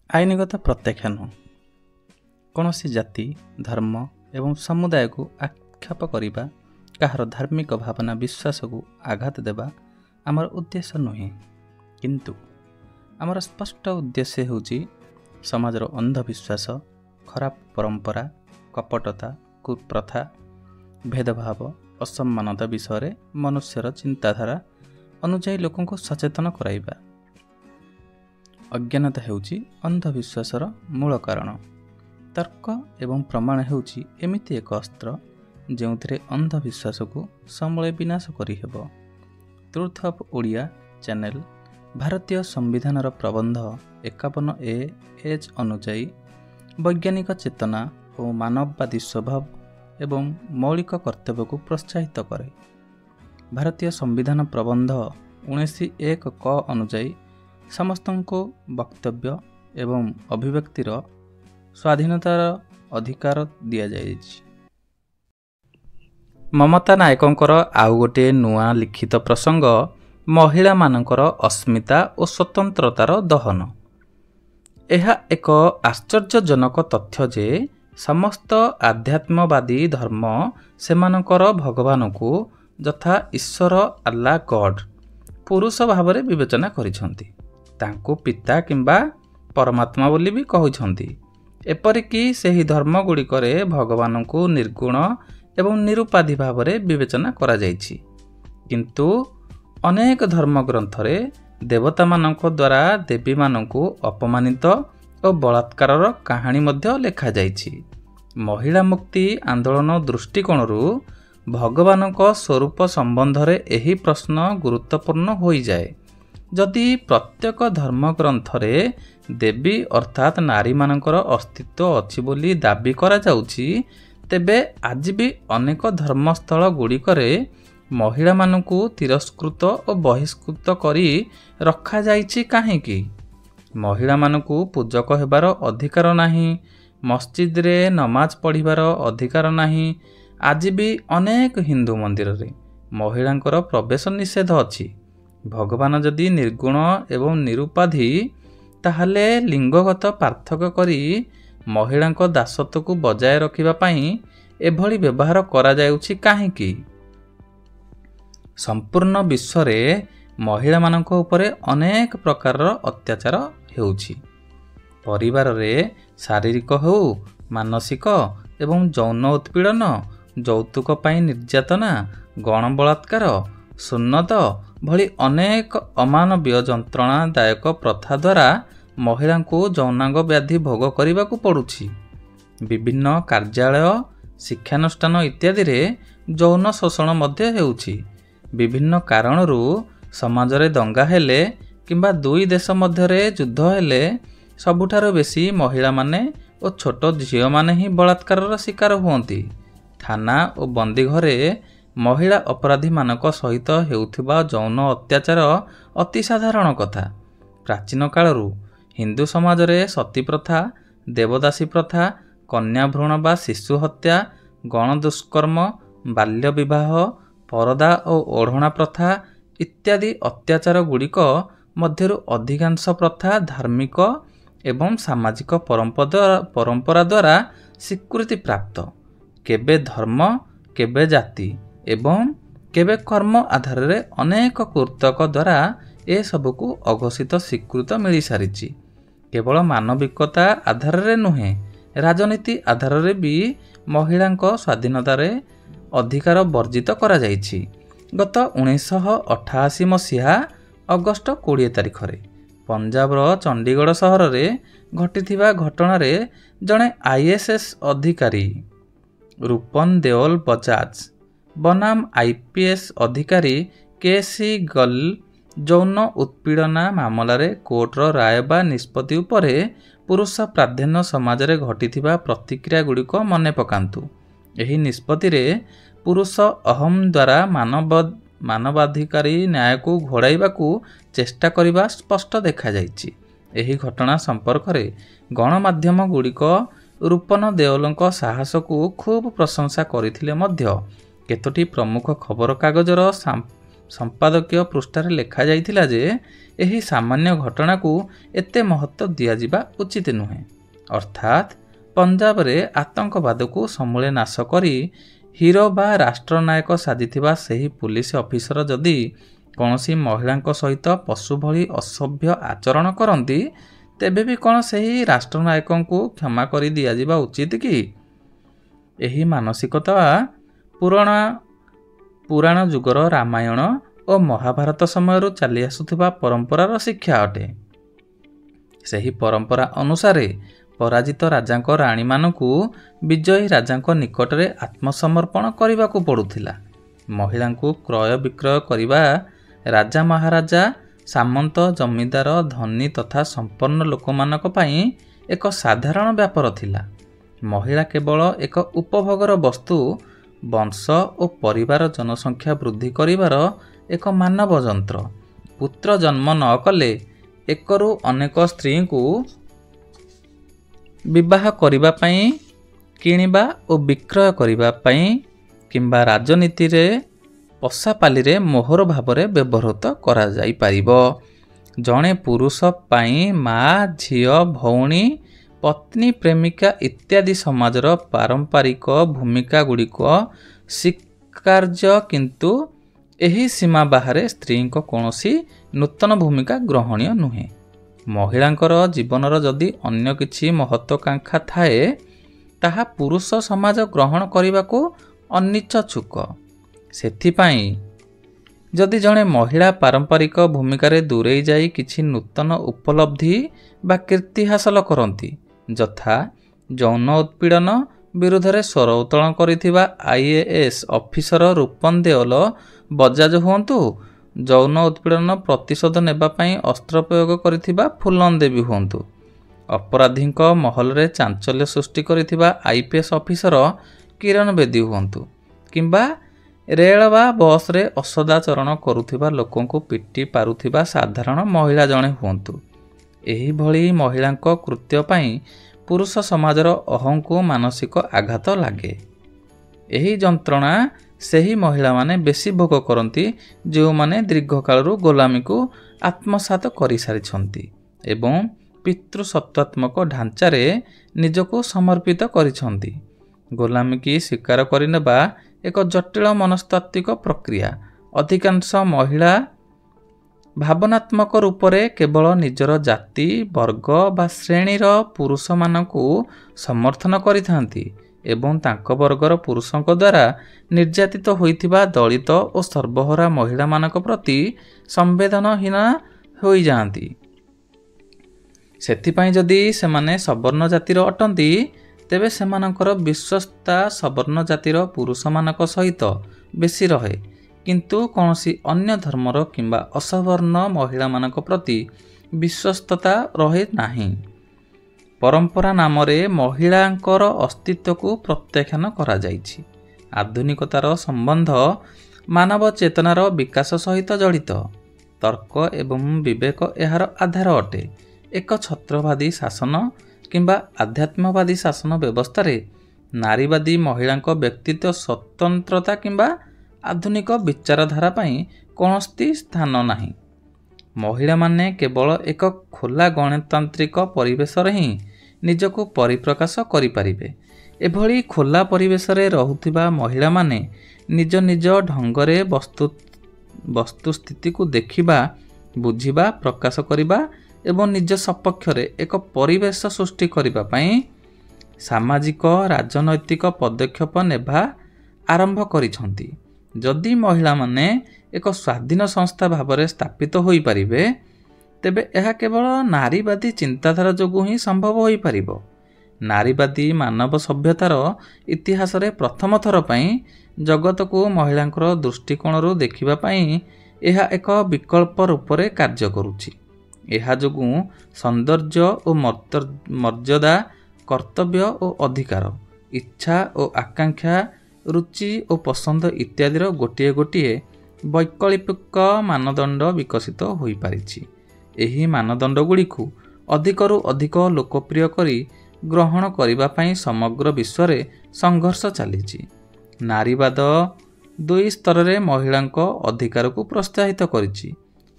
ଆଇନଗତ ପ୍ରତ୍ୟାଖ୍ୟାନ କୌଣସି ଜାତି, ଧର୍ମ ଏବଂ ସମୁଦାୟକୁ ଆକ୍ଷେପ କରିବା, କାହାର ଧାର୍ମିକ ଭାବନା ବିଶ୍ୱାସକୁ ଆଘାତ ଦେବା ଆମର ଉଦ୍ଦେଶ୍ୟ ନୁହେଁ। କିନ୍ତୁ ଆମର ସ୍ପଷ୍ଟ ଉଦ୍ଦେଶ୍ୟ ହେଉଛି ସମାଜର ଅନ୍ଧବିଶ୍ୱାସ, ଖରାପ ପରମ୍ପରା, କପଟତା, କୁପ୍ରଥା, ଭେଦଭାବ, ଅସମାନତା ବିଷୟରେ ମନୁଷ୍ୟର ଚିନ୍ତାଧାରା ଅନୁଯାୟୀ ଲୋକଙ୍କୁ ସଚେତନ କରାଇବା। ଅଜ୍ଞାନତା ହେଉଛି ଅନ୍ଧବିଶ୍ୱାସର ମୂଳ କାରଣ। ତର୍କ ଏବଂ ପ୍ରମାଣ ହେଉଛି ଏମିତି ଏକ ଅସ୍ତ୍ର ଯେଉଁଥିରେ ଅନ୍ଧବିଶ୍ୱାସକୁ ସମୂଳେ ବିନାଶ କରିହେବ। ଟ୍ରୁଥ୍ ଅଫ୍ ଓଡ଼ିଆ ଚ୍ୟାନେଲ ଭାରତୀୟ ସମ୍ବିଧାନର ପ୍ରବନ୍ଧ 51A ଅନୁଯାୟୀ ବୈଜ୍ଞାନିକ ଚେତନା ଓ ମାନବବାଦୀ ସ୍ୱଭାବ ଏବଂ ମୌଳିକ କର୍ତ୍ତବ୍ୟକୁ ପ୍ରୋତ୍ସାହିତ କରେ। ଭାରତୀୟ ସମ୍ବିଧାନ ପ୍ରବନ୍ଧ 19(1) କ ଅନୁଯାୟୀ ସମସ୍ତଙ୍କୁ ବକ୍ତବ୍ୟ ଏବଂ ଅଭିବ୍ୟକ୍ତିର ସ୍ୱାଧୀନତାର ଅଧିକାର ଦିଆଯାଇଛି। ମମତା ନାୟକଙ୍କର ଆଉ ଗୋଟିଏ ନୂଆ ଲିଖିତ ପ୍ରସଙ୍ଗ ମହିଳାମାନଙ୍କର ଅସ୍ମିତା ଓ ସ୍ୱତନ୍ତ୍ରତାର ଦହନ। ଏହା ଏକ ଆଶ୍ଚର୍ଯ୍ୟଜନକ ତଥ୍ୟ ଯେ ସମସ୍ତ ଆଧ୍ୟାତ୍ମବାଦୀ ଧର୍ମ ସେମାନଙ୍କର ଭଗବାନଙ୍କୁ ଯଥା ଈଶ୍ୱର ଆଲ୍ଲା ଗଡ୍ ପୁରୁଷ ଭାବରେ ବିବେଚନା କରିଛନ୍ତି। ତାଙ୍କୁ ପିତା କିମ୍ବା ପରମାତ୍ମା ବୋଲି ବି କହିଛନ୍ତି। ଏପରିକି ସେହି ଧର୍ମଗୁଡ଼ିକରେ ଭଗବାନଙ୍କୁ ନିର୍ଗୁଣ ଏବଂ ନିରୁପାଧି ଭାବରେ ବିବେଚନା କରାଯାଇଛି। କିନ୍ତୁ ଅନେକ ଧର୍ମଗ୍ରନ୍ଥରେ ଦେବତାମାନଙ୍କ ଦ୍ୱାରା ଦେବୀମାନଙ୍କୁ ଅପମାନିତ ଓ ବଳାତ୍କାରର କାହାଣୀ ମଧ୍ୟ ଲେଖାଯାଇଛି। ମହିଳା ମୁକ୍ତି ଆନ୍ଦୋଳନ ଦୃଷ୍ଟିକୋଣରୁ ଭଗବାନଙ୍କ ସ୍ୱରୂପ ସମ୍ବନ୍ଧରେ ଏହି ପ୍ରଶ୍ନ ଗୁରୁତ୍ୱପୂର୍ଣ୍ଣ ହୋଇଯାଏ। ଯଦି ପ୍ରତ୍ୟେକ ଧର୍ମଗ୍ରନ୍ଥରେ ଦେବୀ ଅର୍ଥାତ୍ ନାରୀମାନଙ୍କର ଅସ୍ତିତ୍ୱ ଅଛି ବୋଲି ଦାବି କରାଯାଉଛି, ତେବେ ଆଜି ବି ଅନେକ ଧର୍ମସ୍ଥଳ ଗୁଡ଼ିକରେ ମହିଳାମାନଙ୍କୁ ତିରସ୍କୃତ ଓ ବହିଷ୍କୃତ କରି ରଖାଯାଇଛି କାହିଁକି? ମହିଳାମାନଙ୍କୁ ପୂଜକ ହେବାର ଅଧିକାର ନାହିଁ, ମସଜିଦରେ ନମାଜ ପଢ଼ିବାର ଅଧିକାର ନାହିଁ। ଆଜି ବି ଅନେକ ହିନ୍ଦୁ ମନ୍ଦିରରେ ମହିଳାଙ୍କର ପ୍ରବେଶ ନିଷେଧ ଅଛି। ଭଗବାନ ଯଦି ନିର୍ଗୁଣ ଏବଂ ନିରୁପାଧି, ତାହେଲେ ଲିଙ୍ଗଗତ ପାର୍ଥକ୍ୟ କରି ମହିଳାଙ୍କ ଦାସତ୍ୱକୁ ବଜାୟ ରଖିବା ପାଇଁ ଏଭଳି ବ୍ୟବହାର କରାଯାଉଛି କାହିଁକି? ସମ୍ପୂର୍ଣ୍ଣ ବିଶ୍ୱରେ ମହିଳାମାନଙ୍କ ଉପରେ ଅନେକ ପ୍ରକାରର ଅତ୍ୟାଚାର ହେଉଛି। ପରିବାରରେ ଶାରୀରିକ ହେଉ, ମାନସିକ ଏବଂ ଯୌନ ଉତ୍ପୀଡ଼ନ, ଯୌତୁକ ପାଇଁ ନିର୍ଯାତନା, ଗଣବଳାତ୍କାର, ସୁନ୍ନତ ଭଳି ଅନେକ ଅମାନବୀୟ ଯନ୍ତ୍ରଣାଦାୟକ ପ୍ରଥା ଦ୍ୱାରା ମହିଳାଙ୍କୁ ଯୌନାଙ୍ଗ ବ୍ୟାଧି ଭୋଗ କରିବାକୁ ପଡ଼ୁଛି। ବିଭିନ୍ନ କାର୍ଯ୍ୟାଳୟ, ଶିକ୍ଷାନୁଷ୍ଠାନ ଇତ୍ୟାଦିରେ ଯୌନ ଶୋଷଣ ମଧ୍ୟ ହେଉଛି। ବିଭିନ୍ନ କାରଣରୁ ସମାଜରେ ଦଙ୍ଗା ହେଲେ କିମ୍ବା ଦୁଇ ଦେଶ ମଧ୍ୟରେ ଯୁଦ୍ଧ ହେଲେ ସବୁଠାରୁ ବେଶୀ ମହିଳାମାନେ ଓ ଛୋଟ ଝିଅମାନେ ହିଁ ବଳାତ୍କାରର ଶିକାର ହୁଅନ୍ତି। ଥାନା ଓ ବନ୍ଦୀଘରେ ମହିଳା ଅପରାଧୀମାନଙ୍କ ସହିତ ହେଉଥିବା ଯୌନ ଅତ୍ୟାଚାର ଅତି ସାଧାରଣ କଥା। ପ୍ରାଚୀନ କାଳରୁ ହିନ୍ଦୁ ସମାଜରେ ସତୀ ପ୍ରଥା, ଦେବଦାସୀ ପ୍ରଥା, କନ୍ୟା ଭ୍ରୂଣ ବା ଶିଶୁ ହତ୍ୟା, ଗଣଦୁଷ୍କର୍ମ, ବାଲ୍ୟ ବିବାହ, ପରଦା ଓ ଓଢ଼ଣା ପ୍ରଥା ଇତ୍ୟାଦି ଅତ୍ୟାଚାର ଗୁଡ଼ିକ ମଧ୍ୟରୁ ଅଧିକାଂଶ ପ୍ରଥା ଧାର୍ମିକ ଏବଂ ସାମାଜିକ ପରମ୍ପରା ଦ୍ୱାରା ସ୍ୱୀକୃତି ପ୍ରାପ୍ତ। କେବେ ଧର୍ମ, କେବେ ଜାତି ଏବଂ କେବେ କର୍ମ ଆଧାରରେ ଅନେକ କୃତକ ଦ୍ୱାରା ଏସବୁକୁ ଅଘୋଷିତ ସ୍ୱୀକୃତ ମିଳିସାରିଛି। କେବଳ ମାନବିକତା ଆଧାରରେ ନୁହେଁ, ରାଜନୀତି ଆଧାରରେ ବି ମହିଳାଙ୍କ ସ୍ୱାଧୀନତାରେ ଅଧିକାର ବର୍ଜିତ କରାଯାଇଛି। ଗତ 1988 ମସିହା ଅଗଷ୍ଟ 20 ତାରିଖରେ ପଞ୍ଜାବର ଚଣ୍ଡିଗଡ଼ ସହରରେ ଘଟିଥିବା ଘଟଣାରେ ଜଣେ ISS ଅଧିକାରୀ ରୂପନ ଦେଓଲ ବଜାଜ ବନାମ IPS ଅଧିକାରୀ KC ଗର୍ଲ ଯୌନ ଉତ୍ପୀଡ଼ନା ମାମଲାରେ କୋର୍ଟର ରାୟ ବା ନିଷ୍ପତ୍ତି ଉପରେ ପୁରୁଷ ପ୍ରାଧାନ୍ୟ ସମାଜରେ ଘଟିଥିବା ପ୍ରତିକ୍ରିୟା ଗୁଡ଼ିକ ମନେ ପକାନ୍ତୁ। ଏହି ନିଷ୍ପତ୍ତିରେ ପୁରୁଷ ଅହମ ଦ୍ୱାରା ମାନବାଧିକାରୀ ନ୍ୟାୟକୁ ଘୋଡ଼ାଇବାକୁ ଚେଷ୍ଟା କରିବା ସ୍ପଷ୍ଟ ଦେଖାଯାଇଛି। ଏହି ଘଟଣା ସମ୍ପର୍କରେ ଗଣମାଧ୍ୟମ ଗୁଡ଼ିକ ରୂପନ ଦେଓଲଙ୍କ ସାହସକୁ ଖୁବ୍ ପ୍ରଶଂସା କରିଥିଲେ ମଧ୍ୟ କେତୋଟି ପ୍ରମୁଖ ଖବରକାଗଜର ସମ୍ପାଦକୀୟ ପୃଷ୍ଠାରେ ଲେଖାଯାଇଥିଲା ଯେ ଏହି ସାମାନ୍ୟ ଘଟଣାକୁ ଏତେ ମହତ୍ତ୍ୱ ଦିଆଯିବା ଉଚିତ ନୁହେଁ। ଅର୍ଥାତ୍ ପଞ୍ଜାବରେ ଆତଙ୍କବାଦକୁ ସମୂଳେ ନାଶ କରି ହିରୋ ବା ରାଷ୍ଟ୍ରନାୟକ ସାଜିଥିବା ସେହି ପୁଲିସ ଅଫିସର ଯଦି କୌଣସି ମହିଳାଙ୍କ ସହିତ ପଶୁ ଭଳି ଅସଭ୍ୟ ଆଚରଣ କରନ୍ତି, ତେବେ ବି କ'ଣ ସେହି ରାଷ୍ଟ୍ରନାୟକଙ୍କୁ କ୍ଷମା କରି ଦିଆଯିବା ଉଚିତ କି? ଏହି ମାନସିକତା ପୁରାଣ ଯୁଗର ରାମାୟଣ ଓ ମହାଭାରତ ସମୟରୁ ଚାଲି ଆସୁଥିବା ପରମ୍ପରାର ଶିକ୍ଷା ଅଟେ। ସେହି ପରମ୍ପରା ଅନୁସାରେ ପରାଜିତ ରାଜାଙ୍କ ରାଣୀମାନଙ୍କୁ ବିଜୟୀ ରାଜାଙ୍କ ନିକଟରେ ଆତ୍ମସମର୍ପଣ କରିବାକୁ ପଡ଼ୁଥିଲା। ମହିଳାଙ୍କୁ କ୍ରୟ ବିକ୍ରୟ କରିବା ରାଜା ମହାରାଜା, ସାମନ୍ତ, ଜମିଦାର, ଧନୀ ତଥା ସମ୍ପନ୍ନ ଲୋକମାନଙ୍କ ପାଇଁ ଏକ ସାଧାରଣ ବ୍ୟାପାର ଥିଲା। ମହିଳା କେବଳ ଏକ ଉପଭୋଗର ବସ୍ତୁ, ବଂଶ ଓ ପରିବାର ଜନସଂଖ୍ୟା ବୃଦ୍ଧି କରିବାର ଏକ ମାନବ ଯନ୍ତ୍ର। ପୁତ୍ର ଜନ୍ମ ନ କଲେ ଏକରୁ ଅନେକ ସ୍ତ୍ରୀଙ୍କୁ ବିବାହ କରିବା ପାଇଁ, କିଣିବା ଓ ବିକ୍ରୟ କରିବା ପାଇଁ କିମ୍ବା ରାଜନୀତିରେ ପଶାପାଲିରେ ମୋହର ଭାବରେ ବ୍ୟବହୃତ କରାଯାଇପାରିବ। ଜଣେ ପୁରୁଷ ପାଇଁ ମା, ଝିଅ, ଭଉଣୀ, ପତ୍ନୀ, ପ୍ରେମିକା ଇତ୍ୟାଦି ସମାଜର ପାରମ୍ପରିକ ଭୂମିକା ଗୁଡ଼ିକ ସ୍ୱୀକାର୍ଯ୍ୟ, କିନ୍ତୁ ଏହି ସୀମା ବାହାରେ ସ୍ତ୍ରୀଙ୍କ କୌଣସି ନୂତନ ଭୂମିକା ଗ୍ରହଣୀୟ ନୁହେଁ। ମହିଳାଙ୍କର ଜୀବନର ଯଦି ଅନ୍ୟ କିଛି ମହତ୍ୱାକାଂକ୍ଷା ଥାଏ, ତାହା ପୁରୁଷ ସମାଜ ଗ୍ରହଣ କରିବାକୁ ଅନିଚ୍ଛୁକ। ସେଥିପାଇଁ ଯଦି ଜଣେ ମହିଳା ପାରମ୍ପରିକ ଭୂମିକାରେ ଦୂରେଇ ଯାଇ କିଛି ନୂତନ ଉପଲବ୍ଧି ବା କୀର୍ତ୍ତି ହାସଲ କରନ୍ତି, ଯଥା ଯୌନ ଉତ୍ପୀଡ଼ନ ବିରୁଦ୍ଧରେ ସ୍ୱର ଉତ୍ତୋଳନ କରିଥିବା IAS ଅଫିସର ରୂପନ ଦେଓଲ ବଜାଜ ହୁଅନ୍ତୁ, ଯୌନ ଉତ୍ପୀଡ଼ନ ପ୍ରତିଶୋଧ ନେବା ପାଇଁ ଅସ୍ତ୍ର ପ୍ରୟୋଗ କରିଥିବା ଫୁଲନ ଦେବୀ ହୁଅନ୍ତୁ, ଅପରାଧୀଙ୍କ ମହଲରେ ଚାଞ୍ଚଲ୍ୟ ସୃଷ୍ଟି କରିଥିବା IPS ଅଫିସର କିରଣ ବେଦୀ ହୁଅନ୍ତୁ, କିମ୍ବା ରେଳ ବା ବସ୍ରେ ଅସଦାଚରଣ କରୁଥିବା ଲୋକଙ୍କୁ ପିଟି ପାରୁଥିବା ସାଧାରଣ ମହିଳା ଜଣେ ହୁଅନ୍ତୁ, ଏହିଭଳି ମହିଳାଙ୍କ କୃତ୍ୟ ପାଇଁ ପୁରୁଷ ସମାଜର ଅହଂକୁ ମାନସିକ ଆଘାତ ଲାଗେ। ଏହି ଯନ୍ତ୍ରଣା ସେହି ମହିଳାମାନେ ବେଶୀ ଭୋଗ କରନ୍ତି ଯେଉଁମାନେ ଦୀର୍ଘକାଳରୁ ଗୋଲାମୀକୁ ଆତ୍ମସାତ କରିସାରିଛନ୍ତି ଏବଂ ପିତୃସତ୍ତାତ୍ମକ ଢାଞ୍ଚାରେ ନିଜକୁ ସମର୍ପିତ କରିଛନ୍ତି। ଗୋଲାମୀକି ସ୍ୱୀକାର କରିନେବା ଏକ ଜଟିଳ ମନସ୍ତାତ୍ତ୍ୱିକ ପ୍ରକ୍ରିୟା। ଅଧିକାଂଶ ମହିଳା ଭାବନାତ୍ମକ ରୂପରେ କେବଳ ନିଜର ଜାତି, ବର୍ଗ ବା ଶ୍ରେଣୀର ପୁରୁଷମାନଙ୍କୁ ସମର୍ଥନ କରିଥାନ୍ତି ଏବଂ ତାଙ୍କ ବର୍ଗର ପୁରୁଷଙ୍କ ଦ୍ୱାରା ନିର୍ଯାତିତ ହୋଇଥିବା ଦଳିତ ଓ ସର୍ବହରା ମହିଳାମାନଙ୍କ ପ୍ରତି ସମ୍ବେଦନହୀନ ହୋଇଯାଆନ୍ତି। ସେଥିପାଇଁ ଯଦି ସେମାନେ ସବର୍ଣ୍ଣ ଜାତିର ଅଟନ୍ତି, ତେବେ ସେମାନଙ୍କର ବିଶ୍ୱସ୍ତା ସବର୍ଣ୍ଣ ଜାତିର ପୁରୁଷମାନଙ୍କ ସହିତ ବେଶୀ ରହେ, କିନ୍ତୁ କୌଣସି ଅନ୍ୟ ଧର୍ମର କିମ୍ବା ଅସବର୍ଣ୍ଣ ମହିଳାମାନଙ୍କ ପ୍ରତି ବିଶ୍ୱସ୍ତତା ରହେ ନାହିଁ। ପରମ୍ପରା ନାମରେ ମହିଳାଙ୍କର ଅସ୍ତିତ୍ୱକୁ ପ୍ରତ୍ୟାଖ୍ୟାନ କରାଯାଇଛି। ଆଧୁନିକତାର ସମ୍ବନ୍ଧ ମାନବ ଚେତନାର ବିକାଶ ସହିତ ଜଡ଼ିତ। ତର୍କ ଏବଂ ବିବେକ ଏହାର ଆଧାର ଅଟେ। ଏକ ଛତ୍ରବାଦୀ ଶାସନ କିମ୍ବା ଆଧ୍ୟାତ୍ମବାଦୀ ଶାସନ ବ୍ୟବସ୍ଥାରେ ନାରୀବାଦୀ ମହିଳାଙ୍କ ବ୍ୟକ୍ତିତ୍ୱ ସ୍ୱତନ୍ତ୍ରତା କିମ୍ବା ଆଧୁନିକ ବିଚାରଧାରା ପାଇଁ କୌଣସି ସ୍ଥାନ ନାହିଁ। ମହିଳାମାନେ କେବଳ ଏକ ଖୋଲା ଗଣତାନ୍ତ୍ରିକ ପରିବେଶରେ ହିଁ ନିଜକୁ ପରିପ୍ରକାଶ କରିପାରିବେ। ଏଭଳି ଖୋଲା ପରିବେଶରେ ରହୁଥିବା ମହିଳାମାନେ ନିଜ ନିଜ ଢଙ୍ଗରେ ବସ୍ତୁସ୍ଥିତିକୁ ଦେଖିବା, ବୁଝିବା, ପ୍ରକାଶ କରିବା ଏବଂ ନିଜ ସପକ୍ଷରେ ଏକ ପରିବେଶ ସୃଷ୍ଟି କରିବା ପାଇଁ ସାମାଜିକ ରାଜନୈତିକ ପଦକ୍ଷେପ ନେବା ଆରମ୍ଭ କରିଛନ୍ତି। ଯଦି ମହିଳାମାନେ ଏକ ସ୍ୱାଧୀନ ସଂସ୍ଥା ଭାବରେ ସ୍ଥାପିତ ହୋଇପାରିବେ, ତେବେ ଏହା କେବଳ ନାରୀବାଦୀ ଚିନ୍ତାଧାରା ଯୋଗୁଁ ହିଁ ସମ୍ଭବ ହୋଇପାରିବ। ନାରୀବାଦୀ ମାନବ ସଭ୍ୟତାର ଇତିହାସରେ ପ୍ରଥମ ଥର ପାଇଁ ଜଗତକୁ ମହିଳାଙ୍କର ଦୃଷ୍ଟିକୋଣରୁ ଦେଖିବା ପାଇଁ ଏହା ଏକ ବିକଳ୍ପ ରୂପରେ କାର୍ଯ୍ୟ କରୁଛି। ଏହା ଯୋଗୁଁ ସୌନ୍ଦର୍ଯ୍ୟ ଓ ମର୍ଯ୍ୟାଦା, କର୍ତ୍ତବ୍ୟ ଓ ଅଧିକାର, ଇଚ୍ଛା ଓ ଆକାଂକ୍ଷା, ରୁଚି ଓ ପସନ୍ଦ ଇତ୍ୟାଦିର ଗୋଟିଏ ଗୋଟିଏ ବୈକଳ୍ପିକ ମାନଦଣ୍ଡ ବିକଶିତ ହୋଇପାରିଛି। ଏହି ମାନଦଣ୍ଡଗୁଡ଼ିକୁ ଅଧିକରୁ ଅଧିକ ଲୋକପ୍ରିୟ କରି ଗ୍ରହଣ କରିବା ପାଇଁ ସମଗ୍ର ବିଶ୍ୱରେ ସଂଘର୍ଷ ଚାଲିଛି। ନାରୀବାଦ ଦୁଇ ସ୍ତରରେ ମହିଳାଙ୍କ ଅଧିକାରକୁ ପ୍ରୋତ୍ସାହିତ କରିଛି।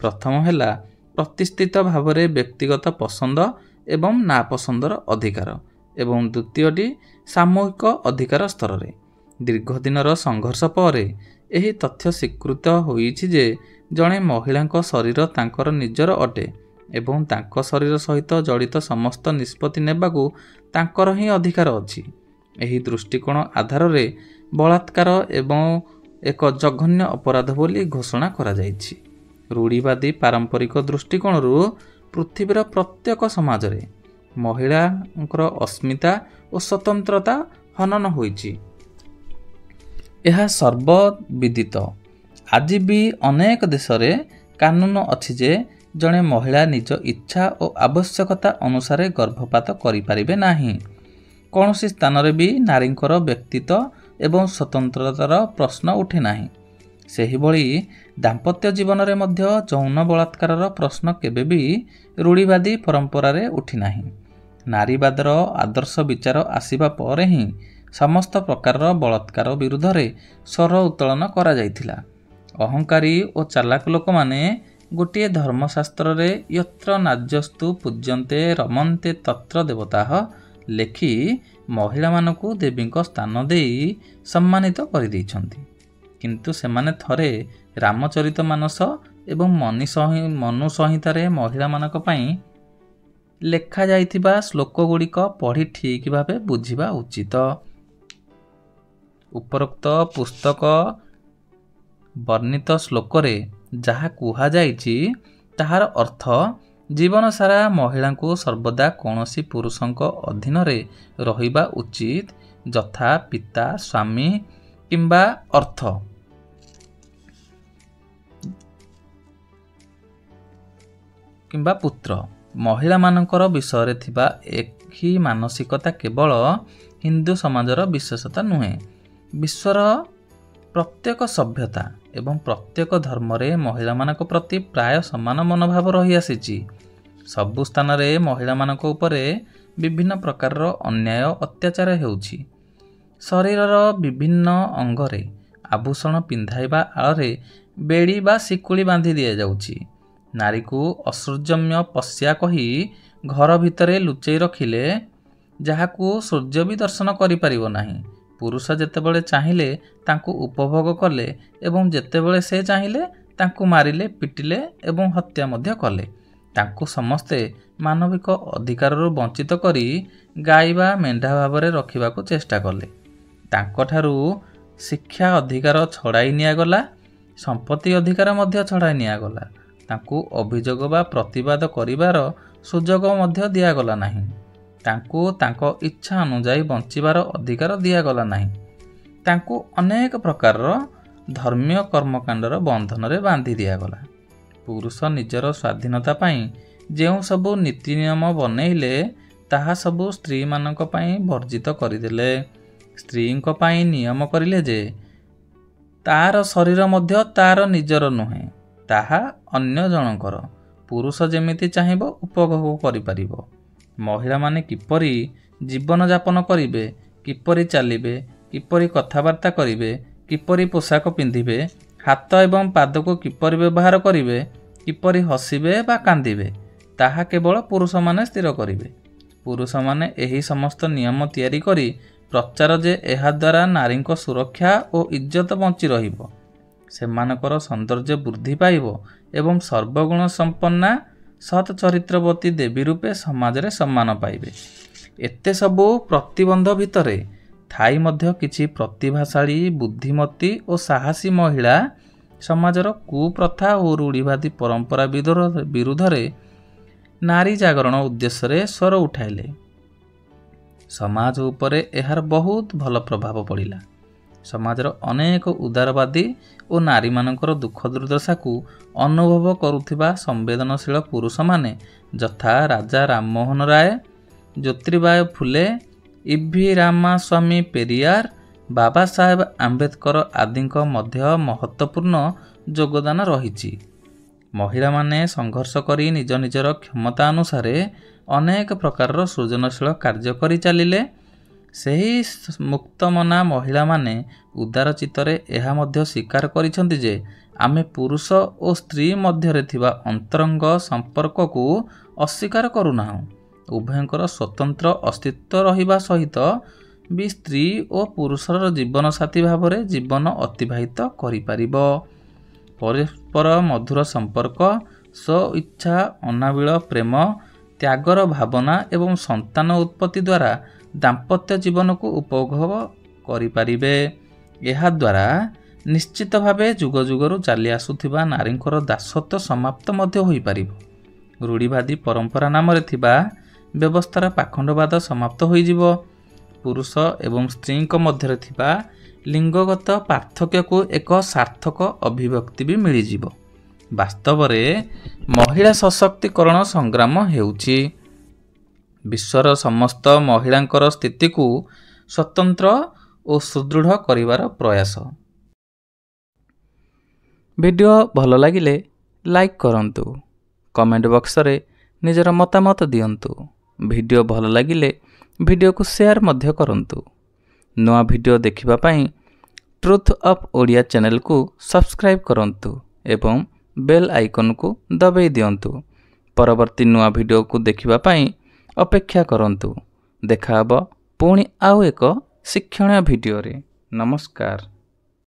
ପ୍ରଥମ ହେଲା ପ୍ରତିଷ୍ଠିତ ଭାବରେ ବ୍ୟକ୍ତିଗତ ପସନ୍ଦ ଏବଂ ନାପସନ୍ଦର ଅଧିକାର ଏବଂ ଦ୍ୱିତୀୟଟି ସାମୂହିକ ଅଧିକାର ସ୍ତରରେ। ଦୀର୍ଘଦିନର ସଂଘର୍ଷ ପରେ ଏହି ତଥ୍ୟ ସ୍ୱୀକୃତ ହୋଇଛି ଯେ ଜଣେ ମହିଳାଙ୍କ ଶରୀର ତାଙ୍କର ନିଜର ଅଟେ ଏବଂ ତାଙ୍କ ଶରୀର ସହିତ ଜଡ଼ିତ ସମସ୍ତ ନିଷ୍ପତ୍ତି ନେବାକୁ ତାଙ୍କର ହିଁ ଅଧିକାର ଅଛି। ଏହି ଦୃଷ୍ଟିକୋଣ ଆଧାରରେ ବଳାତ୍କାର ଏବଂ ଏକ ଜଘନ୍ୟ ଅପରାଧ ବୋଲି ଘୋଷଣା କରାଯାଇଛି। ରୂଢ଼ିବାଦୀ ପାରମ୍ପରିକ ଦୃଷ୍ଟିକୋଣରୁ ପୃଥିବୀର ପ୍ରତ୍ୟେକ ସମାଜରେ ମହିଳାଙ୍କର ଅସ୍ମିତା ଓ ସ୍ୱତନ୍ତ୍ରତା ହନନ ହୋଇଛି। ଏହା ସର୍ବବିଦିତ। ଆଜି ବି ଅନେକ ଦେଶରେ କାନୁନ ଅଛି ଯେ ଜଣେ ମହିଳା ନିଜ ଇଚ୍ଛା ଓ ଆବଶ୍ୟକତା ଅନୁସାରେ ଗର୍ଭପାତ କରିପାରିବେ ନାହିଁ। କୌଣସି ସ୍ଥାନରେ ବି ନାରୀଙ୍କର ବ୍ୟକ୍ତିତ୍ୱ ଏବଂ ସ୍ୱତନ୍ତ୍ରତାର ପ୍ରଶ୍ନ ଉଠେ ନାହିଁ। ସେହିଭଳି ଦାମ୍ପତ୍ୟ ଜୀବନରେ ମଧ୍ୟ ଯୌନ ବଳାତ୍କାରର ପ୍ରଶ୍ନ କେବେ ବି ରୂଢ଼ିବାଦୀ ପରମ୍ପରାରେ ଉଠିନାହିଁ। ନାରୀବାଦର ଆଦର୍ଶ ବିଚାର ଆସିବା ପରେ ହିଁ ସମସ୍ତ ପ୍ରକାରର ବଳାତ୍କାର ବିରୁଦ୍ଧରେ ସ୍ୱର ଉତ୍ତୋଳନ କରାଯାଇଥିଲା। ଅହଙ୍କାରୀ ଓ ଚାଲାକ ଲୋକମାନେ ଗୋଟିଏ ଧର୍ମଶାସ୍ତ୍ରରେ ୟତ୍ର ନାର୍ଯ୍ୟସ୍ତୁ ପୂଜ୍ୟନ୍ତେ ରମନ୍ତେ ତତ୍ର ଦେବତାଃ ଲେଖି ମହିଳାମାନଙ୍କୁ ଦେବୀଙ୍କ ସ୍ଥାନ ଦେଇ ସମ୍ମାନିତ କରିଦେଇଛନ୍ତି। କିନ୍ତୁ ସେମାନେ ଥରେ ରାମଚରିତମାନସ ଏବଂ ମନୁ ସଂହିତାରେ ମହିଳାମାନଙ୍କ ପାଇଁ ଲେଖାଯାଇଥିବା ଶ୍ଲୋକଗୁଡ଼ିକ ପଢ଼ି ଠିକ୍ ଭାବେ ବୁଝିବା ଉଚିତ। ଉପରୋକ୍ତ ପୁସ୍ତକ ବର୍ଣ୍ଣିତ ଶ୍ଲୋକରେ ଯାହା କୁହାଯାଇଛି ତାହାର ଅର୍ଥ ଜୀବନସାରା ମହିଳାଙ୍କୁ ସର୍ବଦା କୌଣସି ପୁରୁଷଙ୍କ ଅଧୀନରେ ରହିବା ଉଚିତ, ଯଥା ପିତା, ସ୍ୱାମୀ କିମ୍ବା ଅର୍ଥ। କିମ୍ବା ପୁତ୍ର। ମହିଳାମାନଙ୍କର ବିଷୟରେ ଥିବା ଏହି ମାନସିକତା କେବଳ ହିନ୍ଦୁ ସମାଜର ବିଶେଷତା ନୁହେଁ। ବିଶ୍ୱର ପ୍ରତ୍ୟେକ ସଭ୍ୟତା ଏବଂ ପ୍ରତ୍ୟେକ ଧର୍ମରେ ମହିଳାମାନଙ୍କ ପ୍ରତି ପ୍ରାୟ ସମାନ ମନୋଭାବ ରହିଆସିଛି। ସବୁ ସ୍ଥାନରେ ମହିଳାମାନଙ୍କ ଉପରେ ବିଭିନ୍ନ ପ୍ରକାରର ଅନ୍ୟାୟ ଅତ୍ୟାଚାର ହେଉଛି। ଶରୀରର ବିଭିନ୍ନ ଅଙ୍ଗରେ ଆଭୂଷଣ ପିନ୍ଧାଇବା ଆଳରେ ବେଡ଼ି ବା ଶିକୁଳି ବାନ୍ଧି ଦିଆଯାଉଛି। ନାରୀକୁ ଅସୃଜମ୍ୟ ପଶ୍ୟା କହି ଘର ଭିତରେ ଲୁଚେଇ ରଖିଲେ ଯାହାକୁ ସୂର୍ଯ୍ୟ ବି ଦର୍ଶନ କରିପାରିବ ନାହିଁ। ପୁରୁଷ ଯେତେବେଳେ ଚାହିଁଲେ ତାଙ୍କୁ ଉପଭୋଗ କଲେ ଏବଂ ଯେତେବେଳେ ସେ ଚାହିଁଲେ ତାଙ୍କୁ ମାରିଲେ, ପିଟିଲେ ଏବଂ ହତ୍ୟା ମଧ୍ୟ କଲେ। ତାଙ୍କୁ ସମସ୍ତେ ମାନବିକ ଅଧିକାରରୁ ବଞ୍ଚିତ କରି ଗାଈ ବା ମେଣ୍ଢା ଭାବରେ ରଖିବାକୁ ଚେଷ୍ଟା କଲେ। ତାଙ୍କଠାରୁ ଶିକ୍ଷା ଅଧିକାର ଛଡ଼ାଇ ନିଆଗଲା, ସମ୍ପତ୍ତି ଅଧିକାର ମଧ୍ୟ ଛଡ଼ାଇ ନିଆଗଲା। ତାଙ୍କୁ ଅଭିଯୋଗ ବା ପ୍ରତିବାଦ କରିବାର ସୁଯୋଗ ମଧ୍ୟ ଦିଆଗଲା ନାହିଁ। ତାଙ୍କୁ ତାଙ୍କ ଇଚ୍ଛା ଅନୁଯାୟୀ ବଞ୍ଚିବାର ଅଧିକାର ଦିଆଗଲା ନାହିଁ। ତାଙ୍କୁ ଅନେକ ପ୍ରକାରର ଧର୍ମୀୟ କର୍ମକାଣ୍ଡର ବନ୍ଧନରେ ବାନ୍ଧି ଦିଆଗଲା। ପୁରୁଷ ନିଜର ସ୍ୱାଧୀନତା ପାଇଁ ଯେଉଁ ସବୁ ନୀତି ନିୟମ ବନେଇଲେ ତାହା ସବୁ ସ୍ତ୍ରୀମାନଙ୍କ ପାଇଁ ବର୍ଜିତ କରିଦେଲେ। ସ୍ତ୍ରୀଙ୍କ ପାଇଁ ନିୟମ କରିଲେ ଯେ ତାର ଶରୀର ମଧ୍ୟ ତାର ନିଜର ନୁହେଁ, ତାହା ଅନ୍ୟ ଜଣଙ୍କର। ପୁରୁଷ ଯେମିତି ଚାହିଁବ ଉପଭୋଗ କରିପାରିବ। ମହିଳାମାନେ କିପରି ଜୀବନଯାପନ କରିବେ, କିପରି ଚାଲିବେ, କିପରି କଥାବାର୍ତ୍ତା କରିବେ, କିପରି ପୋଷାକ ପିନ୍ଧିବେ, ହାତ ଏବଂ ପାଦକୁ କିପରି ବ୍ୟବହାର କରିବେ, କିପରି ହସିବେ ବା କାନ୍ଦିବେ, ତାହା କେବଳ ପୁରୁଷମାନେ ସ୍ଥିର କରିବେ। ପୁରୁଷମାନେ ଏହି ସମସ୍ତ ନିୟମ ତିଆରି କରି ପ୍ରଚାର ଯେ ଏହାଦ୍ୱାରା ନାରୀଙ୍କ ସୁରକ୍ଷା ଓ ଇଜ୍ଜତ ବଞ୍ଚି ରହିବ, ସେମାନଙ୍କର ସୌନ୍ଦର୍ଯ୍ୟ ବୃଦ୍ଧି ପାଇବ ଏବଂ ସର୍ବଗୁଣ ସମ୍ପନ୍ନା ସତ୍ ଚରିତ୍ରବତୀ ଦେବୀ ରୂପେ ସମାଜରେ ସମ୍ମାନ ପାଇବେ। ଏତେ ସବୁ ପ୍ରତିବନ୍ଧ ଭିତରେ ଥାଇ ମଧ୍ୟ କିଛି ପ୍ରତିଭାଶାଳୀ, ବୁଦ୍ଧିମତୀ ଓ ସାହସୀ ମହିଳା ସମାଜର କୁପ୍ରଥା ଓ ରୂଢ଼ିବାଦୀ ପରମ୍ପରା ବିରୁଦ୍ଧରେ ନାରୀ ଜାଗରଣ ଉଦ୍ଦେଶ୍ୟରେ ସ୍ୱର ଉଠାଇଲେ। ସମାଜ ଉପରେ ଏହାର ବହୁତ ଭଲ ପ୍ରଭାବ ପଡ଼ିଲା। ସମାଜର ଅନେକ ଉଦାରବାଦୀ ଓ ନାରୀମାନଙ୍କର ଦୁଃଖ ଦୁର୍ଦ୍ଦଶାକୁ ଅନୁଭବ କରୁଥିବା ସମ୍ବେଦନଶୀଳ ପୁରୁଷମାନେ ଯଥା ରାଜା ରାମମୋହନ ରାୟ, ଜ୍ୟୋତିବାୟ ଫୁଲେ, ଇଭି ରାମାସ୍ୱାମୀ ପେରିୟାର, ବାବା ସାହେବ ଆମ୍ବେଦକର ଆଦିଙ୍କ ମଧ୍ୟ ମହତ୍ତ୍ୱପୂର୍ଣ୍ଣ ଯୋଗଦାନ ରହିଛି। ମହିଳାମାନେ ସଂଘର୍ଷ କରି ନିଜ ନିଜର କ୍ଷମତା ଅନୁସାରେ ଅନେକ ପ୍ରକାରର ସୃଜନଶୀଳ କାର୍ଯ୍ୟ କରି ଚାଲିଲେ। ସେହି ମୁକ୍ତମନା ମହିଳାମାନେ ଉଦାର ଚିତ୍ତରେ ଏହା ମଧ୍ୟ ସ୍ୱୀକାର କରିଛନ୍ତି ଯେ ଆମେ ପୁରୁଷ ଓ ସ୍ତ୍ରୀ ମଧ୍ୟରେ ଥିବା ଅନ୍ତରଙ୍ଗ ସମ୍ପର୍କକୁ ଅସ୍ୱୀକାର କରୁନାହୁଁ। ଉଭୟଙ୍କର ସ୍ୱତନ୍ତ୍ର ଅସ୍ତିତ୍ୱ ରହିବା ସହିତ ବି ସ୍ତ୍ରୀ ଓ ପୁରୁଷର ଜୀବନସାଥୀ ଭାବରେ ଜୀବନ ଅତିବାହିତ କରିପାରିବ। ପରସ୍ପର ମଧୁର ସମ୍ପର୍କ, ସ୍ୱ ଇଚ୍ଛା, ଅନାବିଳ ପ୍ରେମ, ତ୍ୟାଗର ଭାବନା ଏବଂ ସନ୍ତାନ ଉତ୍ପତ୍ତି ଦ୍ୱାରା ଦାମ୍ପତ୍ୟ ଜୀବନକୁ ଉପଭୋଗ କରିପାରିବେ। ଏହାଦ୍ୱାରା ନିଶ୍ଚିତ ଭାବେ ଯୁଗ ଯୁଗରୁ ଚାଲି ଆସୁଥିବା ନାରୀଙ୍କର ଦାସତ୍ୱ ସମାପ୍ତ ମଧ୍ୟ ହୋଇପାରିବ। ରୂଢ଼ିବାଦୀ ପରମ୍ପରା ନାମରେ ଥିବା ବ୍ୟବସ୍ଥାର ପାଖଣ୍ଡବାଦ ସମାପ୍ତ ହୋଇଯିବ। ପୁରୁଷ ଏବଂ ସ୍ତ୍ରୀଙ୍କ ମଧ୍ୟରେ ଥିବା ଲିଙ୍ଗଗତ ପାର୍ଥକ୍ୟକୁ ଏକ ସାର୍ଥକ ଅଭିବ୍ୟକ୍ତି ବି ମିଳିଯିବ। ବାସ୍ତବରେ ମହିଳା ସଶକ୍ତିକରଣ ସଂଗ୍ରାମ ହେଉଛି ବିଶ୍ୱର ସମସ୍ତ ମହିଳାଙ୍କର ସ୍ଥିତିକୁ ସ୍ୱତନ୍ତ୍ର ଓ ସୁଦୃଢ଼ କରିବାର ପ୍ରୟାସ। ଭିଡ଼ିଓ ଭଲ ଲାଗିଲେ ଲାଇକ୍ କରନ୍ତୁ, କମେଣ୍ଟ ବକ୍ସରେ ନିଜର ମତାମତ ଦିଅନ୍ତୁ। ଭିଡ଼ିଓ ଭଲ ଲାଗିଲେ ଭିଡ଼ିଓକୁ ସେୟାର ମଧ୍ୟ କରନ୍ତୁ। ନୂଆ ଭିଡ଼ିଓ ଦେଖିବା ପାଇଁ ଟ୍ରୁଥ୍ ଅଫ୍ ଓଡ଼ିଆ ଚ୍ୟାନେଲକୁ ସବସ୍କ୍ରାଇବ୍ କରନ୍ତୁ ଏବଂ ବେଲ୍ ଆଇକନ୍କୁ ଦବାଇ ଦିଅନ୍ତୁ। ପରବର୍ତ୍ତୀ ନୂଆ ଭିଡ଼ିଓକୁ ଦେଖିବା ପାଇଁ ଅପେକ୍ଷା କରନ୍ତୁ। ଦେଖାହେବ ପୁଣି ଆଉ ଏକ ଶିକ୍ଷଣୀୟ ଭିଡ଼ିଓରେ। ନମସ୍କାର।